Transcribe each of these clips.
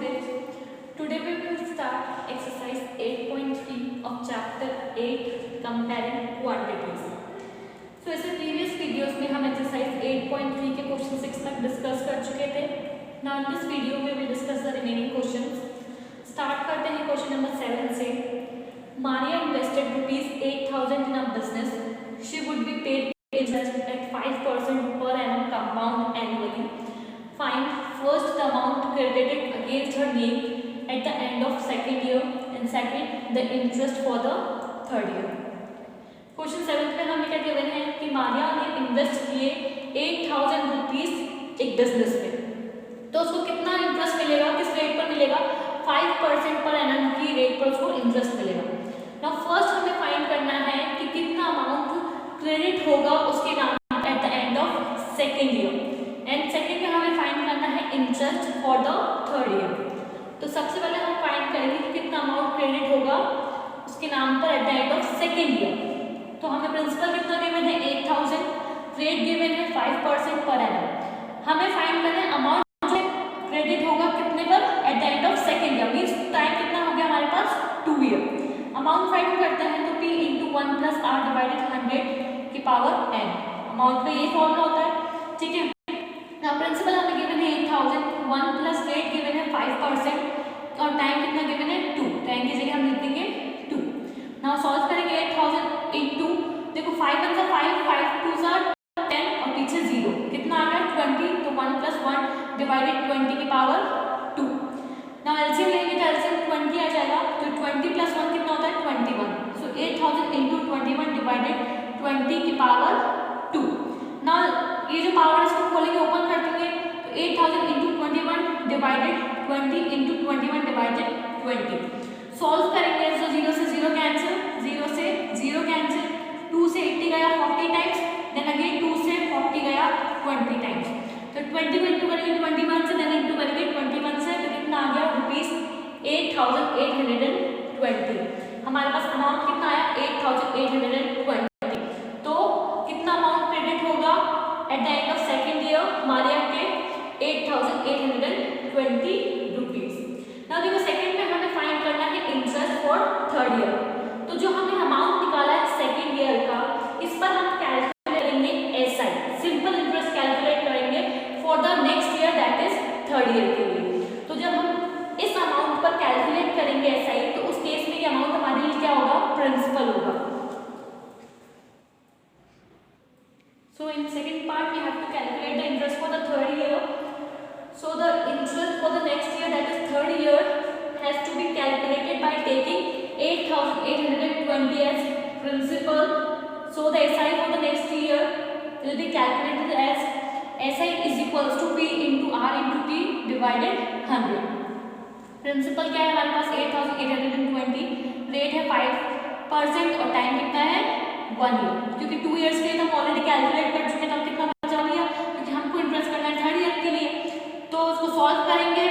knowledge. Today we will start exercise 8.3 of chapter 8 comparing quantities. So ऐसे previous videos में हम exercise 8.3 के question 6 तक discuss कर चुके थे. Now in this video we will discuss the remaining questions. Start करते हैं question number 7 से. Maria invested ₹8,000 in a business. She would be paid interest at 5% per annum compound annually. Find first the amount credited against her name at the end of second year and second the interest for the third year. Question 7 में हमें क्या given है कि मारिया ने invest किए 8,000 rupees एक business में, तो उसको कितना इंटरेस्ट मिलेगा, किस रेट पर मिलेगा, 5% पर एनम की रेट पर उसको इंटरेस्ट मिलेगा. नाउ फर्स्ट हमें फाइंड करना है कि कितना अमाउंट क्रेडिट होगा उसके नाम at the end of second year, and second में हमें फाइंड करना है interest for the third year. तो सबसे पहले हम फाइंड करेंगे कि कितना अमाउंट क्रेडिट होगा उसके नाम पर at the end of second year. तो हमें प्रिंसिपल कितना गिवन है 8,000, रेट गिवन है 5% पर एनम. हमें फाइंड करना है अमाउंट जो क्रेडिट होगा कितने पर at the end of second year, means time कितना हो गया हमारे पास 2 ईयर. अमाउंट फाइंड करते हैं तो p into 1 plus R divided 100 की पावर n. अमाउंट का ये फॉर्मूला होता है, ठीक है. नाउ प्रिंसिपल हमें गिवन है 8,000, 1 प्लस रेट गिवन है 5% और टाइम कितना गिवन है 2. टाइम की जगह हम लिख देंगे 2. नाउ सॉल्व करेंगे 8,000 इनटू, देखो 5 1 जा 5, 5 2 जा 10 और पीछे 0 कितना आ गया 20. तो 1 प्लस 1 डिवाइडेड 20 की पावर 2. नाउ एलसीएम लेंगे तो एलसीएम 20 आ जाएगा. तो 20 प्लस 1 कितना होता है 21. सो 8,000 इनटू 21 डिवाइडेड 20 की पावर 2. नाउ ये जो पावर इसको खोलेंगे ओपन कर देंगे तो 8,000 into 21 divided 20 into 21 divided 20. Solve करेंगे तो 0 से 0 कैंसिल, 0 से 0 कैंसिल, 2 से 80 गया 40 टाइम्स, देन अगेन 2 से 40 गया 20 टाइम्स. तो 20 को इंटू करेंगे 21 से, देन इंटू करेंगे 21 से, तो कितना आ गया ₹8,820. हमारे पास अमाउंट कितना आया 8,820. तो कितना अमाउंट क्रेडिट होगा at the end of second year Maria के 8,820 रुपीज. नाउ देखो सेकेंड में हमें फाइंड करना है इंटरेस्ट फॉर थर्ड ईयर. तो जो हमने अमाउंट निकाला है सेकेंड ईयर का, इस पर हम कैलकुलेट करेंगे एसआई, सिंपल इंटरेस्ट कैलकुलेट करेंगे for the next year that is third year के लिए. तो जब हम इस अमाउंट पर कैलकुलेट करेंगे एसआई, तो उस केस में ये अमाउंट हमारे लिए क्या होगा, प्रिंसिपल होगा. So in second part we have to calculate the interest for the third year. So the interest for the next year, that is third year, has to be calculated by taking 8,820 as principal. So the SI for the next year will be calculated as SI is equals to P into R into T divided 100. Principal क्या है हमारे पास 8,820, rate है 5% और time कितना है 1 year. क्योंकि 2 years के लिए हम ऑलरेडी कैलकुलेट कर चुके हैं, तो कितना बचा लिया, क्योंकि हमको इंटरेस्ट करना है थर्ड ईयर के लिए. तो उसको सॉल्व करेंगे,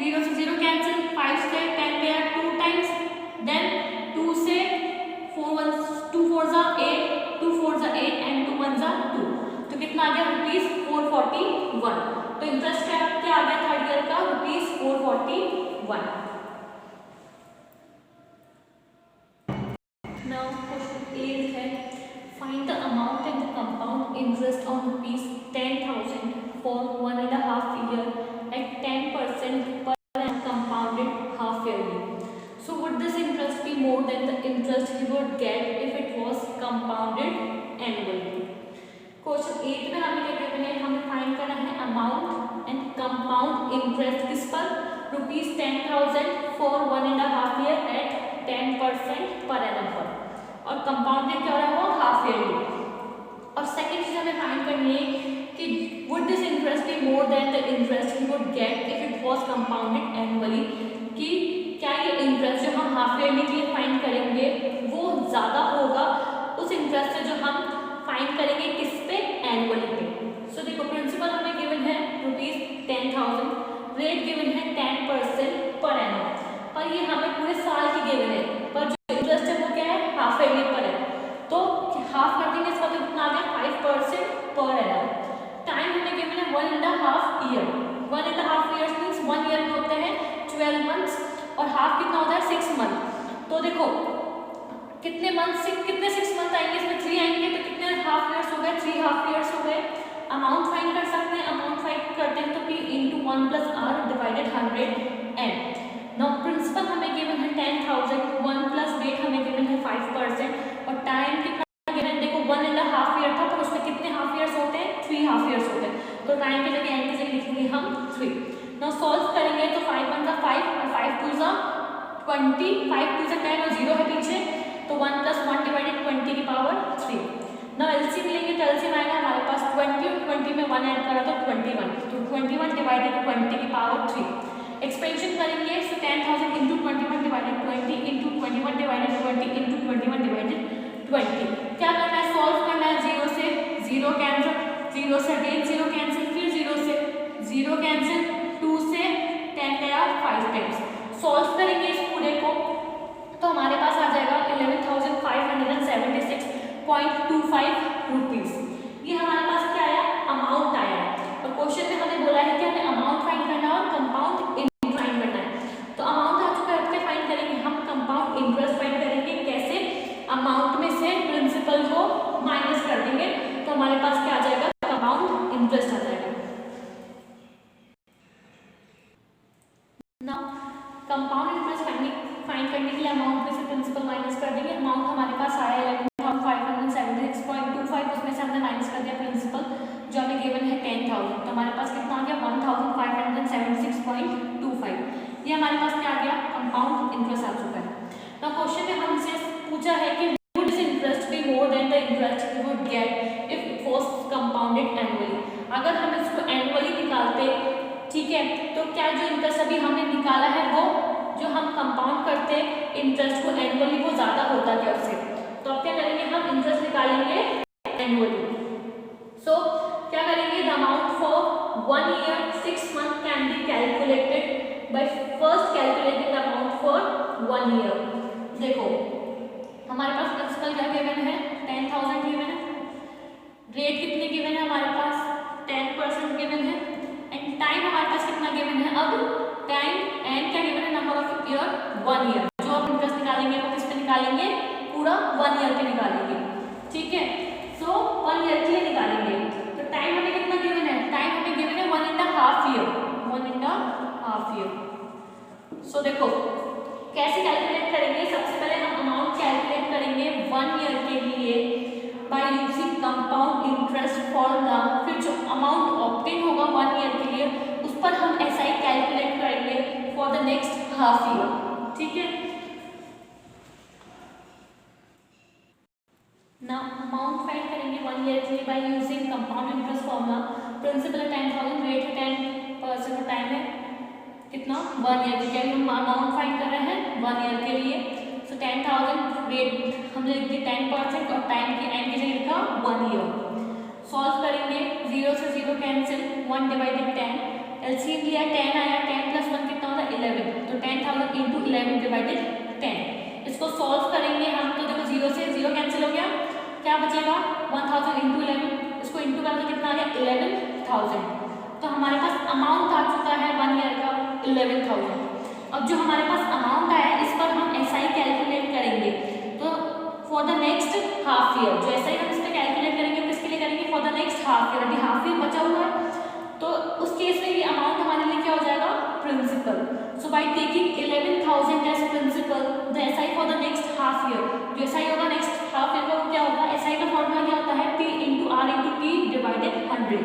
0 से 0 कैंसिल, 5 से 10 गया 2 टाइम्स, देन 2 से 2 4 जा 8, 2 4 जा 8 एंड 2 1 जा 2. तो कितना आ गया ₹441. तो इंटरेस्ट क्या आ गया थर्ड ईयर का ₹441. Now question 8 है, find the amount and the compound interest on ₹10,000 for 1.5 year at 10% per annum compounded half yearly. So would this interest be more than the interest he would get if it was compounded annually? Question 8 में हमें क्या कहते हैं, हमें find करना है amount and compound interest किस पर, ₹10,000 for 1.5 year eight 10% per annum पर, और कंपाउंडेड क्या हो रहा है वो हाफ ईयरली. और सेकेंड चीज हमें फाइंड करनी है कि would this interest be more than the interest he would get if it was compounded annually, कि क्या ये इंटरेस्ट जो हम हाफ ईयरली के लिए फाइंड करेंगे वो ज़्यादा होगा उस इंटरेस्ट से जो हम फाइंड करेंगे किस पे, एनुअली पे. सो देखो प्रिंसिपल हमें गिवन है ₹10,000, रेट गिवन है 10% पर एनम, पर ये हमें पूरे साल की गिवन है, पर जो इंटरेस्ट है वो क्या है हाफ ईयरली पर है. तो हाफ कर देंगे इसका, तो कितना आ गया 5% पर एनम. टाइम हमें गिवन है 1.5 ईयर. 1.5 ईयर्स मीन्स 1 ईयर में होते हैं 12 मंथ्स और हाफ कितना होता है 6 मंथ। तो देखो कितने मंथ से कितने 6 मंथ आएंगे, इसमें 3 आएंगे तो कितने हाफ ईयर्स हो गए, 3 हाफ ईयर्स हो गए। अमाउंट फाइंड कर सकते हैं, अमाउंट फाइंड करते हैं तो p into 1 plus R divided 100n। Now principal हमें गिवन है 10,000, 1 प्लस रेट हमें गिवन है 5% और टाइम कितना गिवन, देखो 1.5 ईयर था पर उसमें कितने हाफ ईयर्स होते हैं, 3 हाफ ईयर्स होते हैं। तो टाइम की जगह एन की जगह लिखेंगे हम 3। नाउ सॉल्व करेंगे तो 5 1 जा 5 और 5 2 जा 20, 5 2 जा 10 और 0 है पीछे तो 1 प्लस 1 डिवाइडेड 20 की पावर 3। नाउ एलसीएम लेंगे तो एलसीएम आएगा हमारे पास 20 और 20 में 1 ऐड करा तो 21, तो 21 डिवाइडेड 20 की पावर 3। एक्सपेंशन करेंगे सो 10,000 into 21 divided 20 into 21 divided 20 into 21 divided 20। क्या करना है, सॉल्व करना है। 0 से 0 कैंसिल, 0 से अगेन 0 कैंसिल, फिर 0 से 0 कैंसिल, 2 से 10 गया 5 टाइम्स। सॉल्व करेंगे इस पूरे को तो हमारे पास आ जाएगा 11,576.25 रुपीज। ये हमारे पास क्या आया, अमाउंट आया। और क्वेश्चन में हमें बोला है कि हमें अमाउंट फाइंड करना है और कंपाउंड इंटरेस्ट फाइंड करना है। तो अमाउंट आ चुका है, क्या फाइंड करेंगे हम, कंपाउंड इंटरेस्ट फाइंड करेंगे। कैसे, अमाउंट में से प्रिंसिपल को माइनस कर देंगे तो हमारे पास क्या आ जाएगा, कंपाउंड इंटरेस्ट आ जाएगा। नाउ कंपाउंड इंटरेस्ट फाइंड करने के लिए अमाउंट में से प्रिंसिपल माइनस कर देंगे। अमाउंट हमारे पास आया 11,576.25, उसमें से हमने माइनस कर दिया प्रिंसिपल जो हमें गिवन है 10,000, तो हमारे पास कितना आ गया 1,576.25। ये हमारे पास क्या आ गया, कंपाउंड इंटरेस्ट आ चुका है। तो क्वेश्चन में हमसे पूछा है कि would this interest be more than the interest we would get if it was compounded annually. अगर हम इसको एनुअली निकालते, ठीक है, तो क्या जो इंटरेस्ट अभी हमने निकाला है वो जो हम कंपाउंड करते इंटरेस्ट को एनुअली वो ज्यादा होता क्या उससे। तो अब क्या करेंगे, हम इंटरेस्ट निकालेंगे एनुअली। सो क्या करेंगे, the amount for 1 year 6 month can be calculated by first calculating the amount for 1 year। देखो हमारे पास प्रिंसिपल क्या गिवन है, 10,000 गिवन है, रेट कितने गिवन है हमारे पास 10% गिवन है, एंड टाइम हमारे पास कितना गिवन है, अब टाइम एंड क्या गिवन है, नंबर ऑफ ईयर 1 year। जो आप इंटरेस्ट निकालेंगे वो किस पे निकालेंगे, पूरा 1 year पे निकालेंगे, ठीक है। सो 1 year के लिए निकालेंगे तो टाइम हमें कितना गिवन है, टाइम हमें गिवन है 1.5 year, 1.5 year। सो देखो कैसे कैलकुलेट करेंगे, सबसे पहले हम अमाउंट कैलकुलेट करेंगे 1 year के लिए by using compound interest formula. फिर जो अमाउंट ऑब्टेन होगा 1 year के लिए उस पर हम ऐसा ही कैलकुलेट करेंगे for the next half year, ठीक है। नाउ अमाउंट फाइंड करेंगे 1 year के लिए by using compound interest formula. Principal है 10,000, रेट है 10% और टाइम है कितना 1 year के लिए। हम अमाउंट फाइंड कर रहे हैं 1 year के लिए। सो 10,000 रेट हमने लिख दिया 10% और टाइम की एंड की जगह लिखा 1 year। सॉल्व करेंगे 0 से 0 कैंसिल, 1 डिवाइडेड 10, एलसीएम लिया 10 आया, 10 प्लस 1 कितना होता है 11, तो 10,000 इंटू 11 डिवाइडेड 10। इसको सॉल्व करेंगे हम तो देखो 0 से 0 कैंसिल हो गया, क्या बचेगा 1000 इंटू 11, इसको इंटू करके कितना आ गया 11,000। तो हमारे पास अमाउंट आ चुका है 1 year का 11,000। अब जो हमारे पास अमाउंट आया इस पर हम ऐसा ही कैलकुलेट करेंगे तो for the next half year, जो ऐसा ही हम इस पर कैलकुलेट करेंगे किसके लिए करेंगे, for the next half year. अभी हाफ ईयर बचा हुआ है तो उस केस में ये अमाउंट हमारे लिए क्या हो जाएगा, principal. So by taking 11,000 as principal the SI for the next half year, जो एसआई होगा नेक्स्ट हाफ ईयर का वो क्या होगा, एसआई का फॉर्मूला क्या होता है P into R into T divided 100।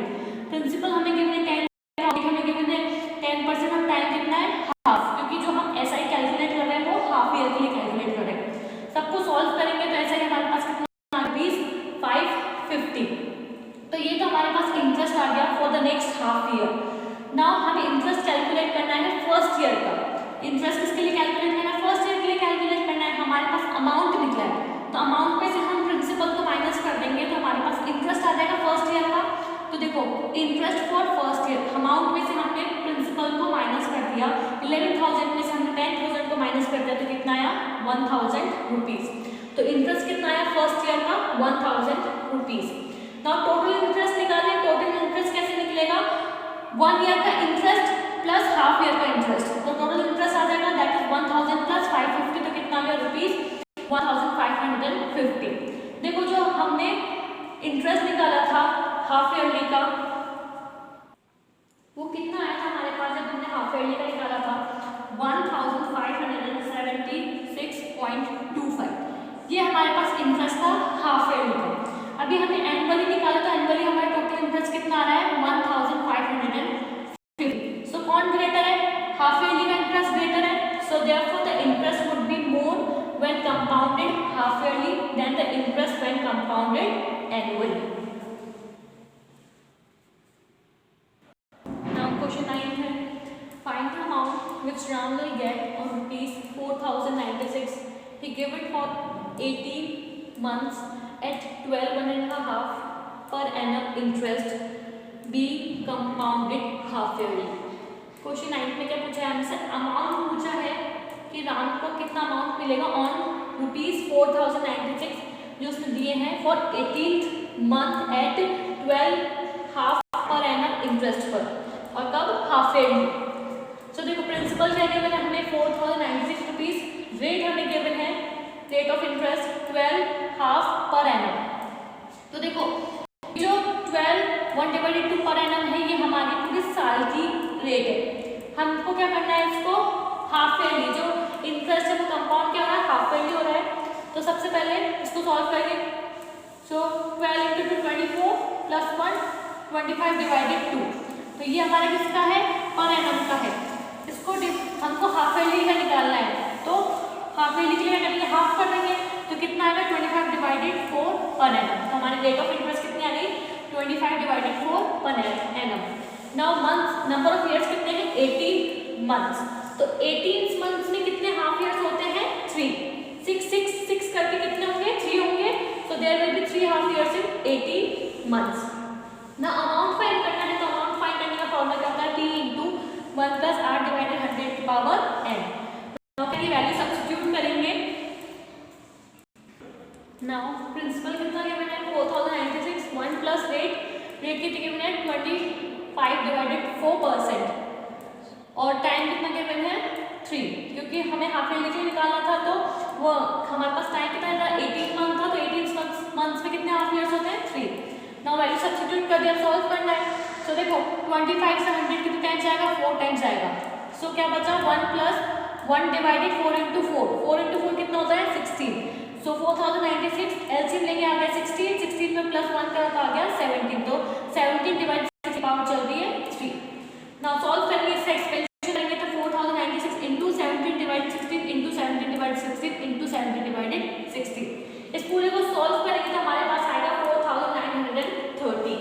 Principal हमें गिवन है 10, हमें गिवन है 10% और टाइम कितना है हाफ, क्योंकि जो हम एसआई कैलकुलेट कर रहे हैं वो हाफ ईयर के लिए कैलकुलेट कर रहे हैं। सबको सॉल्व करेंगे तो एसआई हमारे पास कितना रुपीज 550। तो ये तो हमारे पास इंटरेस्ट आ गया for the next half year. Now हमें इंटरेस्ट कैलकुलेट करना है फर्स्ट ईयर का। इंटरेस्ट किसके लिए कैलकुलेट करना है, फर्स्ट ईयर के लिए कैलकुलेट करना है। हमारे पास अमाउंट निकला है तो अमाउंट में से हम प्रिंसिपल को माइनस कर देंगे तो हमारे पास इंटरेस्ट आ जाएगा फर्स्ट ईयर का। तो देखो interest for first year, amount में से हमने प्रिंसिपल को माइनस कर दिया, 11,000 में से हमने 10,000 को माइनस कर दिया तो कितना आया 1,000 रुपीज। तो इंटरेस्ट कितना आया फर्स्ट ईयर का 1,000 रुपीज। नाउ टोटल इंटरेस्ट निकालें, टोटल इंटरेस्ट कैसे निकलेगा, 1 ईयर का इंटरेस्ट प्लस हाफ ईयर का इंटरेस्ट, तो टोटल इंटरेस्ट ईयरली का निकाला था 1576.25, ये हमारे पास इंटरेस्ट था हाफ ईयरली का। अभी हमने एनुअली निकाला तो एनुअली हमारा टोटल इंटरेस्ट कितना आ रहा है 1550। सो कौन ग्रेटर है, हाफ ईयरली का इंटरेस्ट ग्रेटर है, so therefore the interest would be more when compounded half yearly than the interest when compounded annually. Now question 9 है, find the amount which Ram will get on rupees 4096. He gave it for 18 months at 12.5 per annum interest being compounded half yearly. Question 9 में क्या पूछा है हमसे, amount पूछा है कि राम को कितना अमाउंट मिलेगा ऑन रुपीज 4096 जो उसने दिए हैं for 18th month eight 12.5 per annum interest पर, और कब हाफ ईयरली। सो देखो प्रिंसिपल क्या गिवन है हमें 4096 रुपीज, रेट हमें गिवन है rate of interest 12.5 per annum. तो देखो जो 12/1/2 पर एनम है ये हमारी पूरे साल की रेट है, हमको क्या करना है इसको हाफ ईयरली, जो इंटरेस्ट है वो कंपाउंड क्या हो रहा है हाफ ईयरली हो रहा है। तो सबसे पहले इसको सॉल्व करेंगे। सो 12 × 2 24 + 1 25/2, तो ये हमारा किसका है पर एनम का है। इसको हमको हाफ ईयरली का निकालना है, तो हाफ ईयरली के लिए करेंगे हाफ कर देंगे, तो कितना आएगा 25/4 पर एनम। तो हमारी रेट ऑफ इंटरेस्ट कितनी आ गई 25/4 per annum. Now months, number of years कितने हैं 18 मंथ्स, तो 18 मंथ्स में कितने हाफ ईयर्स होते हैं 3, 6 6 6 करके कितने होंगे 3 होंगे, so there will be 3 half years in 18 months. ना अमाउंट फाइंड करना है, तो अमाउंट फाइंड करने का फॉर्मूला क्या होता है T × 1 + R / 100⁻n। नाउ ये वैल्यू सब्स्टिट्यूट करेंगे। नाउ प्रिंसिपल कितना गिवन है 4096, 1 + रेट कितनी गिवन है 25/4%, और टाइम कितना गिवन है 3, क्योंकि हमें हाफ ईयरली निकालना था, तो वो हमारे पास टाइम कितना था 18 मंथ था, तो 18 मंथ्स में कितने हाफ ईयर्स होते हैं 3। नाउ वैल्यू सब्स्टिट्यूट कर दिया, सॉल्व करना है। सो देखो 25 से 100 कितने टाइम्स जाएगा 4 टाइम्स जाएगा, सो क्या बचा 1 + 1/4 × 4, 4 × 4 कितना होता है 16, सो 4096 एलसीएम लेंगे आ गया 16, 16 में +1 का आ गया 17, तो 17/6 की पावर चल रही है 3। नाउ सॉल्व करेंगे इसका एक्सपेंशन करेंगे, तो 4096 × 17/16 × 17/16 × 17/16, इस पूरे को सॉल्व करेंगे तो हमारे पास आएगा 4930।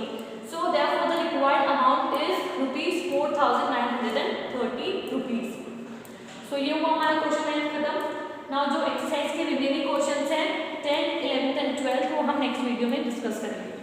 So therefore the required amount is ₹4930। सो ये हुआ हमारा क्वेश्चन है खत्म। नाउ जो एक्सरसाइज के रिमेनिंग क्वेश्चंस हैं 10, 11 एंड 12 वो हम नेक्स्ट वीडियो में डिस्कस करेंगे।